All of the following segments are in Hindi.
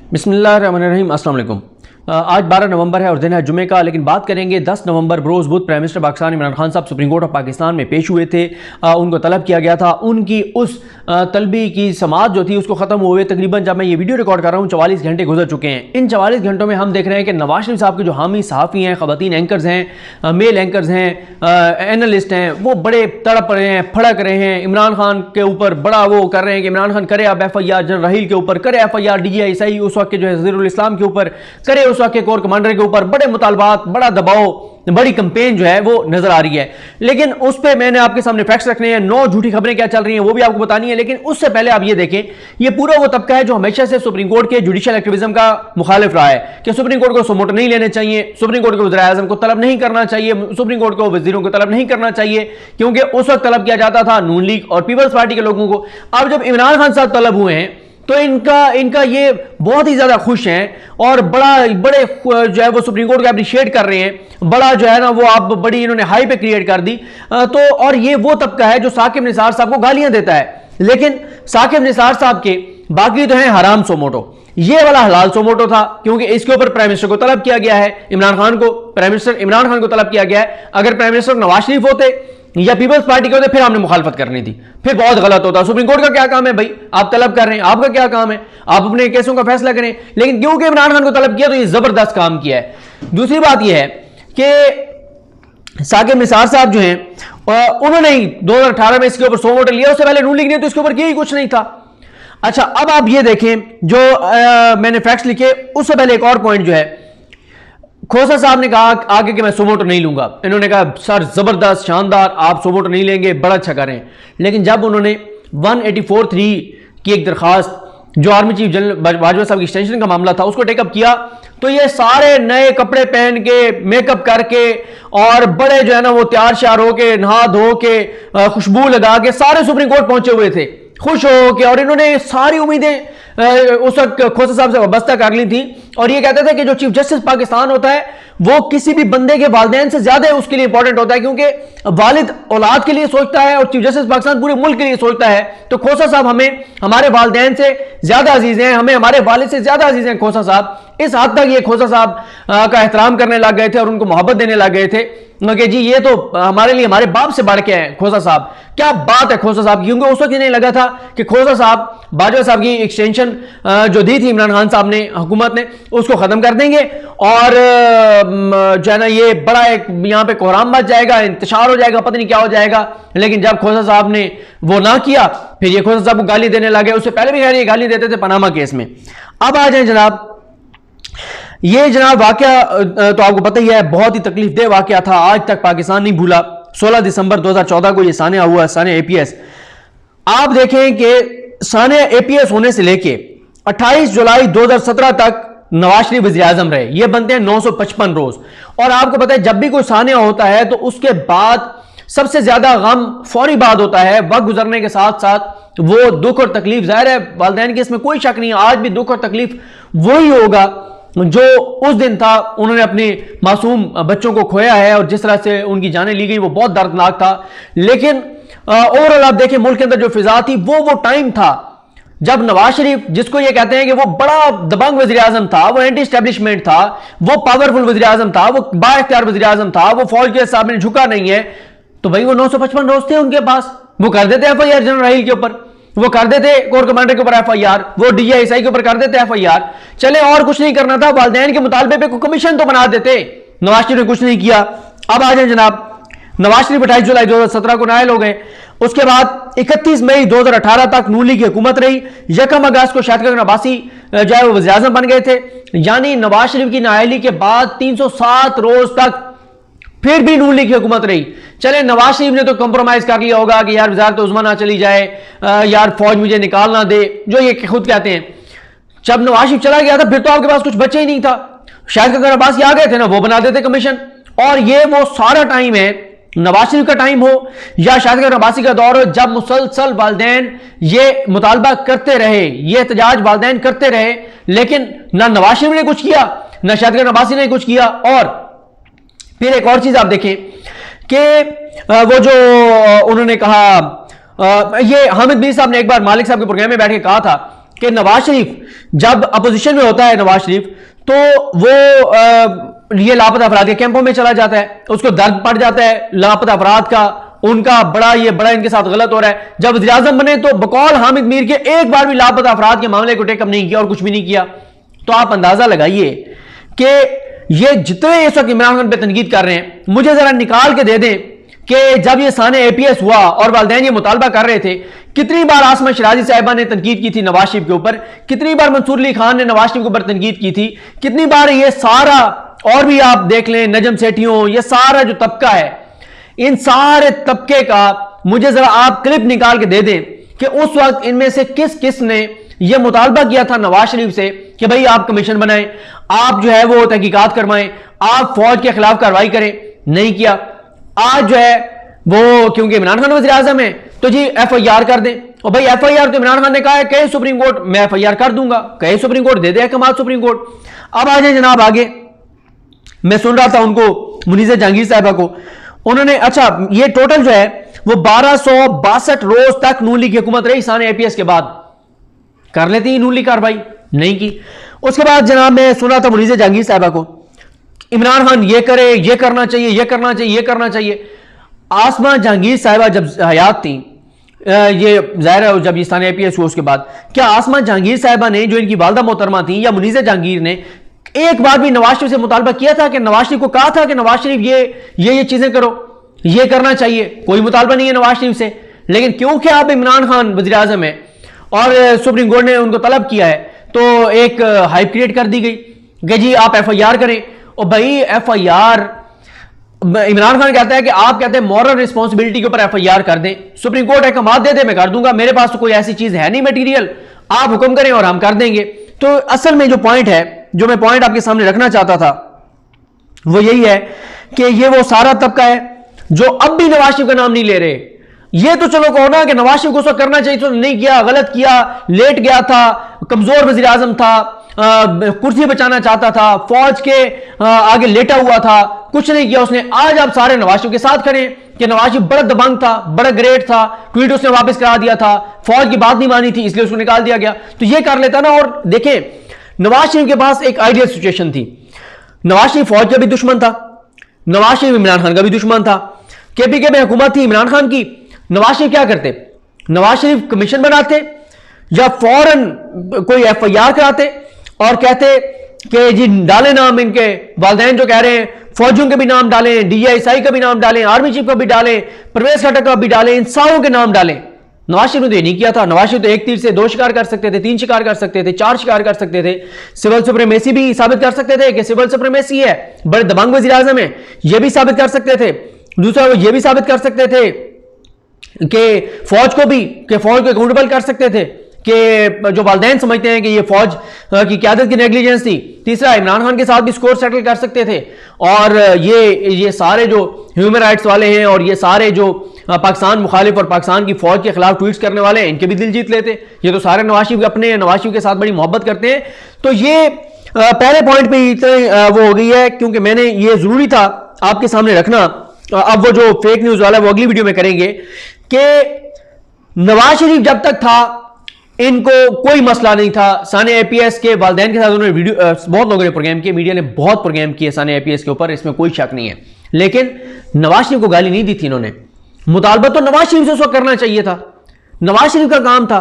बिस्मिल्लाहिर्रहमानिर्रहीम। अस्सलाम वालेकुम। आज 12 नवंबर है और दिन है जुमे का, लेकिन बात करेंगे 10 नवंबर रोज़ बुध प्राइम मिनिस्टर पाकिस्तान इमरान खान साहब सुप्रीम कोर्ट ऑफ पाकिस्तान में पेश हुए थे। उनको तलब किया गया था। उनकी उस तलबी की समाअत जो थी उसको ख़त्म हुए तकरीबन, जब मैं ये वीडियो रिकॉर्ड कर रहा हूँ, 44 घंटे गुजर चुके हैं। इन 44 घंटों में हम देख रहे हैं कि नवाज शरीफ साहब के जो हामी सहाफ़ी हैं, ख़वातीन एंकर्स हैं, मेल एंकर्स हैं, एनालिस्ट हैं, वो बड़े तड़प रहे हैं, फड़क रहे हैं। इमरान खान के ऊपर बड़ा वो कर रहे हैं कि इमरान खान करे अब FIR जनरल रहील के ऊपर, करे FIR DGI उस वक्त के जो है वज़ीरुल इस्लाम के ऊपर, करे उस वक्त के कोर कमांडर के ऊपर। बड़े मुतालबात, बड़ा दबाव, बड़ी कंपेन जो है वो नजर आ रही है। लेकिन उस पर मैंने आपके सामने फैक्ट्स रखने हैं। 9 झूठी खबरें क्या चल रही हैं वो भी आपको बतानी है। लेकिन उससे पहले आप ये देखें, ये पूरा वो तबका है जो हमेशा से सुप्रीम कोर्ट के जुडिशियल एक्टिविज्म का मुखालिफ रहा है कि सुप्रीम कोर्ट को सुमोटो नहीं लेने चाहिए, सुप्रीम कोर्ट को वज़ीर आज़म को तलब नहीं करना चाहिए, सुप्रीम कोर्ट को वजीरों को तलब नहीं करना चाहिए, क्योंकि उस वक्त तलब किया जाता था नून लीग और पीपल्स पार्टी के लोगों को। अब जब इमरान खान साहब तलब हुए हैं तो इनका ये बहुत ही ज्यादा खुश हैं और बड़े जो है वो सुप्रीम कोर्ट को अप्रिशिएट कर रहे हैं। बड़ा जो है ना वो आप बड़ी इन्होंने हाई पे क्रिएट कर दी। तो और ये वो तबका है जो साकिब निसार साहब को गालियां देता है, लेकिन साकिब निसार साहब के बाकी तो हैं हराम सोमोटो। ये वाला हलाल सोमोटो था, क्योंकि इसके ऊपर प्राइम मिनिस्टर को तलब किया गया है, प्राइम मिनिस्टर इमरान खान को तलब किया गया है। अगर प्राइम मिनिस्टर नवाज शरीफ होते या पीपल्स पार्टी के होते फिर हमने मुखालफत करनी थी, फिर बहुत गलत होता। सुप्रीम कोर्ट का क्या काम है भाई, आप तलब कर रहे हैं, आपका क्या काम है, आप अपने केसों का फैसला करें। लेकिन क्योंकि इमरान खान को तलब किया तो ये जबरदस्त काम किया है। दूसरी बात यह है कि साकिब निसार साहब जो हैं उन्होंने ही 2018 में इसके ऊपर 100 वोट लिया, उससे पहले नून लीग ने तो इसके ऊपर किया ही कुछ नहीं था। अच्छा, अब आप ये देखें जो मैंने फैक्ट्स लिखे, उससे पहले एक और पॉइंट जो है, खोसा साहब ने कहा आगे कि मैं सोमोटो नहीं लूंगा। इन्होंने कहा सर जबरदस्त शानदार, आप सोमोटो नहीं लेंगे, बड़ा अच्छा करें। लेकिन जब उन्होंने 184(3) की एक दरखास्त जो आर्मी चीफ जनरल बाजवा साहब की एक्सटेंशन का मामला था उसको टेकअप किया, तो ये सारे नए कपड़े पहन के, मेकअप करके और बड़े जो है ना वो तैयार श्यार होके, नहा धो के, खुशबू लगा के सारे सुप्रीम कोर्ट पहुंचे हुए थे, खुश हो के। और इन्होंने सारी उम्मीदें उस वक्त खोसा साहब से वाबस्ता कर ली थी और ये कहते थे कि जो चीफ जस्टिस पाकिस्तान होता है वो किसी भी बंदे के वालिदैन से ज्यादा उसके लिए इंपॉर्टेंट होता है, क्योंकि वालिद औलाद के लिए सोचता है और चीफ जस्टिस पाकिस्तान पूरे मुल्क के लिए सोचता है। तो खोसा साहब हमें हमारे वालिदैन से ज्यादा अजीज हैं, हमें हमारे वालिद से ज्यादा अजीज हैं खोसा साहब। इस हद तक ये खोसा साहब का एहतराम करने लग गए थे और उनको मोहब्बत देने लग गए थे कि जी ये तो हमारे लिए हमारे बाप से बढ़ के हैं खोसा साहब। क्या बात है खोसा साहब की, क्योंकि उस वक्त ये नहीं लगा था कि खोसा साहब बाजवा साहब की एक्सटेंशन जो दी थी इमरान खान साहब ने, हुकूमत ने, उसको खत्म कर देंगे और जो है ना ये बड़ा एक यहां पे कोहराम मच जाएगा, इंतशार हो जाएगा, पता नहीं क्या हो जाएगा। लेकिन जब खोसा साहब ने वो ना किया, फिर ये खोसा साहब को गाली देने लगे। उससे पहले भी खैर ये गाली देते थे पनामा केस में। अब आ जाए जनाब, ये जनाब वाकया तो आपको पता ही है, बहुत ही तकलीफ दे वाकया था, आज तक पाकिस्तान नहीं भूला। 16 दिसंबर 2014 को ये सानिया हुआ, सानिया APS। आप देखें कि सानिया APS होने से लेके 28 जुलाई 2017 तक नवाज शरीफ वज़ीर आज़म रहे। ये बनते हैं 955 रोज। और आपको पता है जब भी कोई सानिया होता है तो उसके बाद सबसे ज्यादा गम फौरी बाद होता है, वक्त गुजरने के साथ साथ वो दुख और तकलीफ। जाहिर है वालिदैन की इसमें कोई शक नहीं है, आज भी दुख और तकलीफ वही होगा जो उस दिन था। उन्होंने अपने मासूम बच्चों को खोया है और जिस तरह से उनकी जानें ली गई वो बहुत दर्दनाक था। लेकिन ओवरऑल आप देखें मुल्क के अंदर जो फिजा थी वो टाइम था जब नवाज शरीफ, जिसको ये कहते हैं कि वो बड़ा दबंग वज़ीर आज़म था, वो एंटी एस्टेब्लिशमेंट था, वो पावरफुल वज़ीर आज़म था, वो बाइख्तियार वज़ीर आज़म था, वो फौज के सामने झुका नहीं है, तो भाई वो 955 रोज थे उनके पास। वो कर देते FIR जनरल रहील के ऊपर, वो कर देते कोर कमांडर के ऊपर FIR, वो DGI के ऊपर कर देते FIR। चले और कुछ नहीं करना था, वालिदैन के मुतालबे पे कमीशन तो बना देते। नवाज शरीफ ने कुछ नहीं किया। अब आ जाए जनाब, नवाज शरीफ 28 जुलाई 2017 को नायल हो गए। उसके बाद 31 मई 2018 तक नून लीग की हुकूमत रही। 1 अगस्त को शाहिद खान अब्बासी जो है वो वज़ीर आज़म बन गए थे। यानी नवाज शरीफ की नायली के बाद 307 रोज तक फिर भी नून लीग की हुकूमत रही। चले नवाज शरीफ ने तो कंप्रोमाइज कर लिया होगा कि यार वज़ारत उज़्मा ना चली जाए, यार फौज मुझे निकाल ना दे, जो ये खुद कहते हैं। जब नवाज शरीफ चला गया था फिर तो आपके पास कुछ बचे ही नहीं था। शाहिद खान अब्बासी आ गए थे ना, वो बना देते कमीशन। और ये वो सारा टाइम है, नवाज शरीफ का टाइम हो या शाहिद खान अब्बासी का दौर हो, जब मुसलसल वालिदैन ये मुतालबा करते रहे, ये एहतजाज वालिदैन करते रहे, लेकिन ना नवाज शरीफ ने कुछ किया ना शाहिद खान अब्बासी ने कुछ किया। और फिर एक और चीज आप देखें कि वो जो उन्होंने कहा, ये हामिद मीर साहब ने एक बार मालिक साहब के प्रोग्राम में बैठ के कहा था कि नवाज शरीफ जब अपोजिशन में होता है, नवाज शरीफ, तो वो ये लापता अफराद के कैंपों में चला जाता है, उसको दर्द पड़ जाता है लापता अफराद का, उनका बड़ा इनके साथ गलत हो रहा है। जब वज़ीर आज़म बने तो बकौल हामिद मीर के एक बार भी लापता अफराद के मामले को टेकअप नहीं किया और कुछ भी नहीं किया। तो आप अंदाजा लगाइए कि ये जितने इस वक्त इमरान खान पे तनकीद कर रहे हैं, मुझे जरा निकाल के दे दें कि जब ये साने APS हुआ और वालिदैन ये मुतालबा कर रहे थे, कितनी बार आसमा शराजी साहिबा ने तनकीद की थी नवाज शरीफ के ऊपर, कितनी बार मंसूर अली खान ने नवाज शरीफ के ऊपर तनकीद की थी, कितनी बार ये सारा, और भी आप देख लें नजम सेठियों, ये सारा जो तबका है, इन सारे तबके का मुझे जरा आप क्लिप निकाल के दे दें कि उस वक्त इनमें से किस किस ने यह मुतालबा किया था नवाज शरीफ से कि भाई आप कमीशन बनाएं, आप जो है वो तहकीकात करवाएं, आप फौज के खिलाफ कार्रवाई करें। नहीं किया। आज जो है वो क्योंकि इमरान खान वज़ीर आज़म है तो जी FIR कर दें, और भाई FIR तो इमरान खान ने कहा है कहे सुप्रीम कोर्ट, मैं FIR कर दूंगा, कहे सुप्रीम कोर्ट, दे दे अहकामात सुप्रीम कोर्ट। अब आ जाए जनाब आगे। मैं सुन रहा था उनको, मुनीज़ा जहांगीर साहिबा को, उन्होंने, अच्छा ये टोटल जो है वो 1262 रोज तक नून लीग की हुकूमत रही साने APS के बाद, कर लेती है नून लीग कार्रवाई, नहीं की। उसके बाद जनाब मैं सुन रहा था मुनीज़ा जहांगीर साहिबा को, इमरान खान ये करे, ये करना चाहिए, ये करना चाहिए, ये करना चाहिए। आसमा जहांगीर साहिबा जब हयात थी, ये जाहिर है जब इस्तान APS हुआ उसके बाद, क्या आसमा जहांगीर साहिबा ने, जो इनकी वालदा मोहतरमा थी, या मुनीज़ा जहांगीर ने एक बार भी नवाज शरीफ से मुतालबा किया था कि नवाज शरीफ को कहा था कि नवाज शरीफ ये चीजें करो, ये करना चाहिए? कोई मुतालबा नहीं है नवाज शरीफ से। लेकिन क्योंकि आप इमरान खान वज़ीर आज़म है और सुप्रीम कोर्ट ने उनको तलब किया है, तो एक हाइप क्रिएट कर दी गई कि जी आप FIR करें। और भाई FIR, इमरान खान कहता है कि आप कहते हैं मॉरल रिस्पॉन्सिबिलिटी के ऊपर FIR कर दें, सुप्रीम कोर्ट अहकाम दे दे, मैं कर दूंगा, मेरे पास तो कोई ऐसी चीज है नहीं मटीरियल, आप हुक्म करें और हम कर देंगे। तो असल में जो पॉइंट है, जो मैं पॉइंट आपके सामने रखना चाहता था, वो यही है कि ये वो सारा तबका है जो अब भी नवाज शरीफ का नाम नहीं ले रहे। ये तो चलो कहो ना कि नवाज शरीफ को उसको करना चाहिए, तो नहीं किया, गलत किया, लेट गया था, कमजोर वज़ीर आज़म था, कुर्सी बचाना चाहता था, फौज के आगे लेटा हुआ था, कुछ नहीं किया उसने। आज आप सारे नवाज शरीफ के साथ खड़े कि नवाज शरीफ बड़ा दबंग था, बड़ा ग्रेट था, ट्वीट उसने वापस करा दिया था, फौज की बात नहीं मानी थी इसलिए उसको निकाल दिया गया, तो ये कर लेता ना। और देखें, नवाज शरीफ के पास एक आइडियल सिचुएशन थी। नवाज शरीफ फौज का भी दुश्मन था, नवाज शरीफ इमरान खान का भी दुश्मन था, KPK में हुकूमत थी इमरान खान की। नवाज शरीफ क्या करते? नवाज शरीफ कमीशन बनाते या फौरन कोई FIR कराते और कहते कि जी डालें नाम, इनके वालिदैन जो कह रहे हैं फौजियों के भी नाम डालें, DISI का भी नाम डालें, आर्मी चीफ का भी डालें, परवेज खट्टर का भी डालें, इन सारों के नाम डालें। नवाज शरीफ ने तो ये नहीं किया था। नवाज शरीफ तो एक तीर से 2 शिकार कर सकते थे, 3 शिकार कर सकते थे, 4 शिकार कर सकते थे, सिविल सुप्रीमेसी भी साबित कर सकते थे कि सिविल सुप्रीमेसी है, बड़े दबंग वज़ीर आज़म है, ये भी साबित कर सकते थे। दूसरा वो ये भी साबित कर सकते थे कि फौज को अकाउंटेबल कर सकते थे कि जो वालिदैन समझते हैं कि ये फौज की क़यादत की नेग्लिजेंस थी। तीसरा, इमरान खान के साथ भी स्कोर सेटल कर सकते थे। और ये सारे जो ह्यूमन राइट्स वाले हैं और ये सारे जो पाकिस्तान मुखालिफ और पाकिस्तान की फौज के खिलाफ ट्वीट्स करने वाले हैं, इनके भी दिल जीत लेते। ये तो सारे नवाज शरीफ अपने हैं, नवाज शरीफ के साथ बड़ी मोहब्बत करते हैं। तो ये पहले पॉइंट पे इतने वो हो गई है, क्योंकि मैंने ये जरूरी था आपके सामने रखना। अब वो जो फेक न्यूज वाला है वो अगली वीडियो में करेंगे कि नवाज शरीफ जब तक था इनको कोई मसला नहीं था। साने APS के वालिदैन के साथ उन्होंने वीडियो बहुत लोगों ने प्रोग्राम किए, मीडिया ने बहुत प्रोग्राम किए साने APS के ऊपर, इसमें कोई शक नहीं है। लेकिन नवाज शरीफ को गाली नहीं दी थी इन्होंने। मुतालबा तो नवाज शरीफ से उस वक्त करना चाहिए था, नवाज शरीफ का काम था,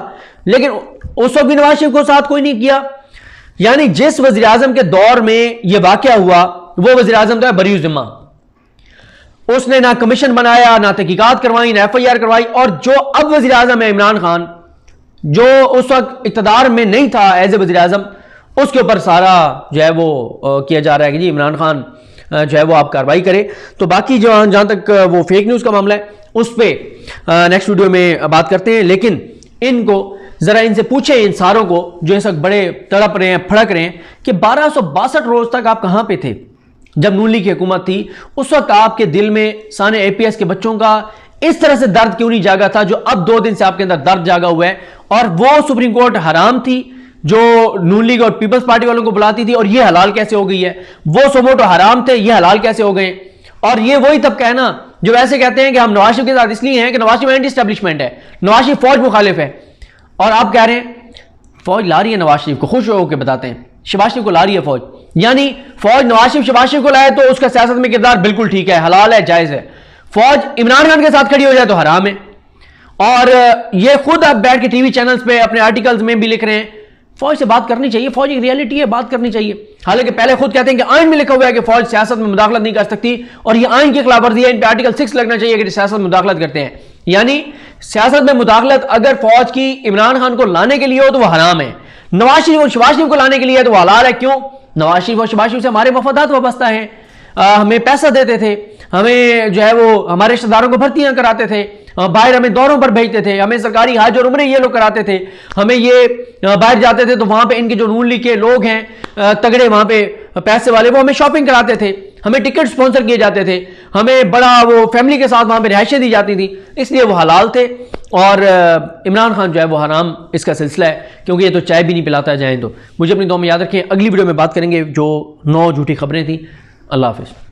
लेकिन उस वक्त भी नवाज शरीफ को साथ कोई नहीं किया। यानी जिस वज़ीर आज़म के दौर में यह वाकया हुआ वो वज़ीर आज़म था बरी जिम्मा, उसने ना कमीशन बनाया, ना तहकीकात करवाई, ना FIR करवाई। और जो अब वज़ीर आज़म है इमरान खान, जो उस वक्त इक़्तिदार में नहीं था एज ए वज़ीर आज़म, उसके ऊपर सारा जो है वो किया जा रहा है कि जी इमरान खान जो है वो आप कार्रवाई करे। तो बाकी जो जहां तक वो फेक न्यूज़ का मामला है उस पर नेक्स्ट वीडियो में बात करते हैं। लेकिन इनको जरा इनसे पूछें, इन सारों को जो इस वक्त बड़े तड़प रहे हैं, फड़क रहे हैं कि 1262 रोज तक आप कहां पे थे जब नून लीग की हुकूमत थी? उस वक्त आपके दिल में साने APS के बच्चों का इस तरह से दर्द क्यों नहीं जागा था जो अब 2 दिन से आपके अंदर दर्द जागा हुआ है? और वो सुप्रीम कोर्ट हराम थी जो नून लीग और पीपल्स पार्टी वालों को बुलाती थी, और ये हलाल कैसे हो गई है? वो सोमोटो हराम थे, ये हलाल कैसे हो गए? और ये वही तबका है ना जो वैसे कहते हैं कि हम नवाज शरीफ के साथ इसलिए हैं कि नवाज शरीफ एंटी एस्टेब्लिशमेंट है, नवाज शरीफ फौज मुखालिफ है। और आप कह रहे हैं फौज ला रही है नवाज शरीफ को, खुश होकर बताते हैं शहबाज शरीफ को ला रही है फौज, यानी फौज नवाज शरीफ शहबाज शरीफ को लाए तो उसका सियासत में किरदार बिल्कुल ठीक है, हलाल है, जायज़ है। फौज इमरान खान के साथ खड़ी हो जाए तो हराम है। और ये खुद अब बैठ के टीवी चैनल्स पे अपने आर्टिकल्स में भी लिख रहे हैं फौज से बात करनी चाहिए, फौज एक रियलिटी है, बात करनी चाहिए। हालांकि पहले खुद कहते हैं कि आइन में लिखा हुआ है कि फौज सियासत में मुदाखलत नहीं कर सकती और ये आइन की खिलाफवर्जी है, इन पे आर्टिकल 6 लगना चाहिए कि सियासत में मुदाखलत करते हैं। यानी सियासत में मुदाखलत अगर फौज की इमरान खान को लाने के लिए हो तो वह हराम है, नवाज शरीफ और शहबाज शरीफ को लाने के लिए तो वह हलाल है। क्यों? नवाज शरीफ और शहबाज शरीफ से हमारे मफादात वाबस्ता हैं, हमें पैसा देते थे, हमें जो है वो हमारे रिश्तेदारों को भर्तियां कराते थे, बाहर हमें दौरों पर भेजते थे, हमें सरकारी हज और उम्रे ये लोग कराते थे, हमें ये बाहर जाते थे तो वहां पे इनके जो नून लीग के लोग हैं तगड़े वहां पे पैसे वाले, वो हमें शॉपिंग कराते थे, हमें टिकट स्पॉन्सर किए जाते थे, हमें बड़ा वो फैमिली के साथ वहां पे रिहायशें दी जाती थी, इसलिए वो हलाल थे। और इमरान खान जो है वो हराम इसका सिलसिला है, क्योंकि ये तो चाय भी नहीं पिलाता जाए। तो मुझे अपनी दुआ में याद रखें, अगली वीडियो में बात करेंगे जो 9 झूठी खबरें थी। अल्लाह हाफिज़।